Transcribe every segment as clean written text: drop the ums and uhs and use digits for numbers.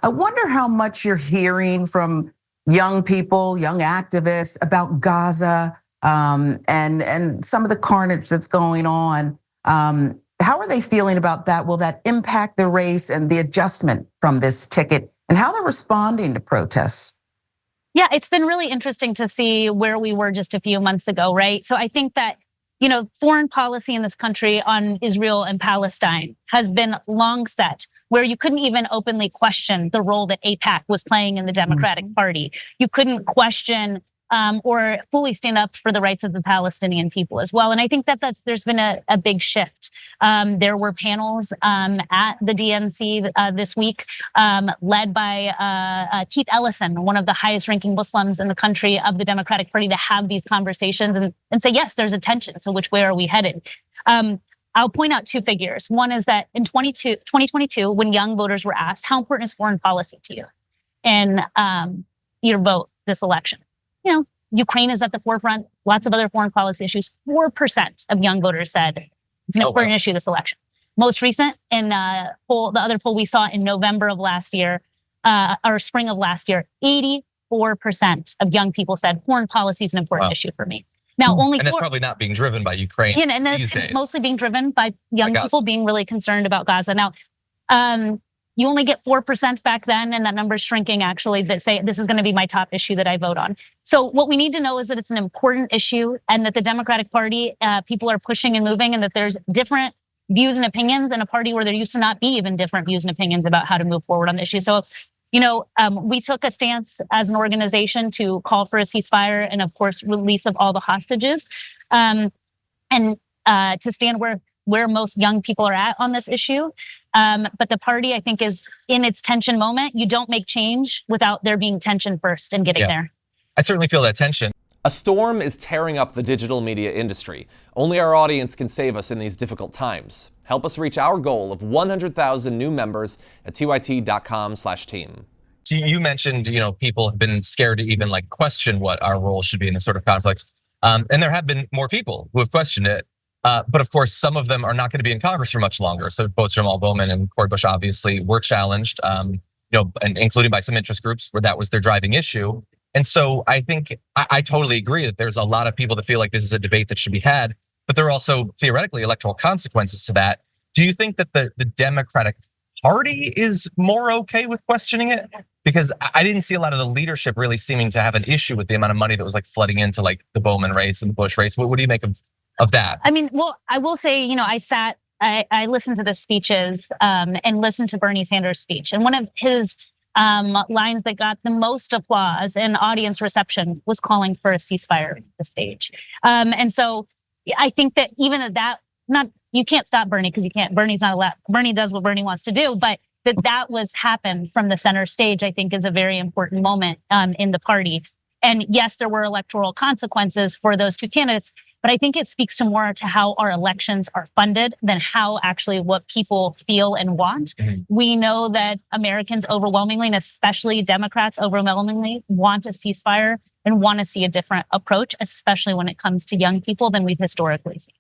I wonder how much you're hearing from young people, young activists about Gaza and some of the carnage that's going on. How are they feeling about that? Will that impact the race and the adjustment from this ticket and how they're responding to protests? Yeah, it's been really interesting to see where we were just a few months ago, right? So I think that, foreign policy in this country on Israel and Palestine has been long set, where you couldn't even openly question the role that AIPAC was playing in the Democratic Party. You couldn't question or fully stand up for the rights of the Palestinian people as well. And I think that there's been a big shift. There were panels at the DNC this week led by Keith Ellison, one of the highest ranking Muslims in the country of the Democratic Party, to have these conversations and say, yes, there's a tension. So which way are we headed? I'll point out two figures. One is that in 2022, when young voters were asked, how important is foreign policy to you in your vote this election? Ukraine is at the forefront, lots of other foreign policy issues. 4% of young voters said it's an important issue this election. Most recent in the other poll we saw in November of last year, or spring of last year, 84% of young people said foreign policy is an important issue for me. Now, and that's probably not being driven by Ukraine. And that's mostly being driven by young people being really concerned about Gaza. Now, you only get 4% back then, and that number's shrinking actually, that say this is going to be my top issue that I vote on. So what we need to know is that it's an important issue and that the Democratic Party, people are pushing and moving, and that there's different views and opinions in a party where there used to not be even different views and opinions about how to move forward on the issue. So, we took a stance as an organization to call for a ceasefire and, of course, release of all the hostages, and to stand where most young people are at on this issue. But the party, I think, is in its tension moment. You don't make change without there being tension first and getting there. I certainly feel that tension. A storm is tearing up the digital media industry. Only our audience can save us in these difficult times. Help us reach our goal of 100,000 new members at tyt.com/team. You mentioned, people have been scared to even question what our role should be in this sort of conflict. And there have been more people who have questioned it. But of course, some of them are not going to be in Congress for much longer. So both Jamal Bowman and Cori Bush obviously were challenged, and including by some interest groups where that was their driving issue. And so I think I totally agree that there's a lot of people that feel like this is a debate that should be had, but there are also theoretically electoral consequences to that. Do you think that the Democratic Party is more okay with questioning it? Because I didn't see a lot of the leadership really seeming to have an issue with the amount of money that was flooding into the Bowman race and the Bush race. What do you make of that? I mean, well, I will say, I listened to the speeches and listened to Bernie Sanders' speech. And one of his lines that got the most applause and audience reception was calling for a ceasefire at the stage. And so I think that even you can't stop Bernie because you can't. Bernie's not allowed. Bernie does what Bernie wants to do, but that was happened from the center stage, I think, is a very important moment in the party. And yes, there were electoral consequences for those two candidates, but I think it speaks to more to how our elections are funded than how actually what people feel and want. Mm-hmm. We know that Americans overwhelmingly, and especially Democrats overwhelmingly, want a ceasefire and want to see a different approach, especially when it comes to young people than we've historically seen.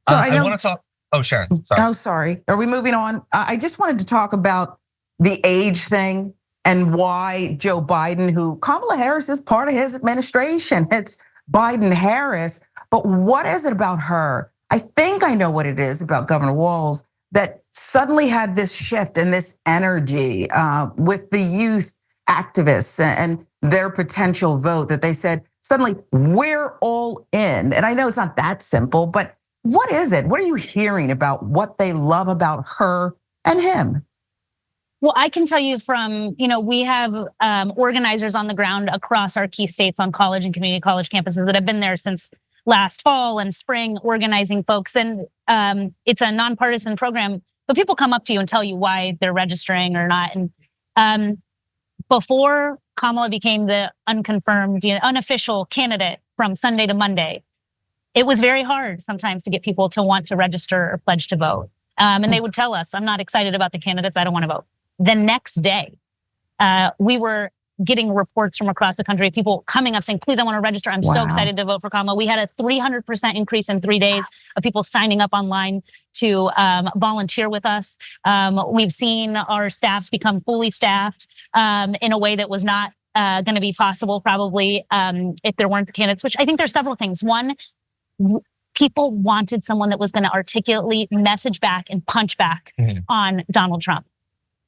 So I want to talk. Oh, Sharon, sorry. Oh, sorry. Are we moving on? I just wanted to talk about the age thing and why Joe Biden, who Kamala Harris is part of his administration. It's Biden-Harris, but what is it about her? I think I know what it is about Governor Walz that suddenly had this shift and this energy with the youth activists and their potential vote that they said, suddenly we're all in. And I know it's not that simple, but what is it? What are you hearing about what they love about her and him? Well, I can tell you from, we have organizers on the ground across our key states on college and community college campuses that have been there since last fall and spring organizing folks. And it's a nonpartisan program, but people come up to you and tell you why they're registering or not. And before Kamala became the unconfirmed, unofficial candidate from Sunday to Monday, it was very hard sometimes to get people to want to register or pledge to vote. And they would tell us, I'm not excited about the candidates, I don't want to vote. The next day, we were getting reports from across the country, people coming up saying, please, I want to register. I'm so excited to vote for Kamala. We had a 300% increase in 3 days of people signing up online to volunteer with us. We've seen our staffs become fully staffed in a way that was not going to be possible probably if there weren't the candidates, which I think there's several things. One, people wanted someone that was going to articulately message back and punch back on Donald Trump.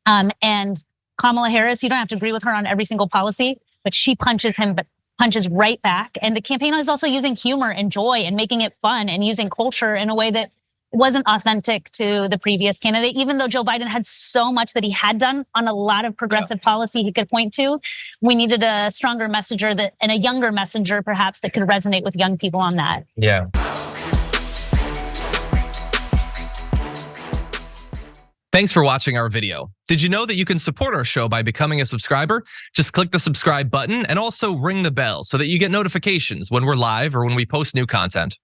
And Kamala Harris, you don't have to agree with her on every single policy, but she punches him, but punches right back. And the campaign is also using humor and joy and making it fun and using culture in a way that wasn't authentic to the previous candidate, even though Joe Biden had so much that he had done on a lot of progressive policy he could point to. We needed a stronger messenger and a younger messenger, perhaps, that could resonate with young people on that. Yeah. Thanks for watching our video. Did you know that you can support our show by becoming a subscriber? Just click the subscribe button and also ring the bell so that you get notifications when we're live or when we post new content.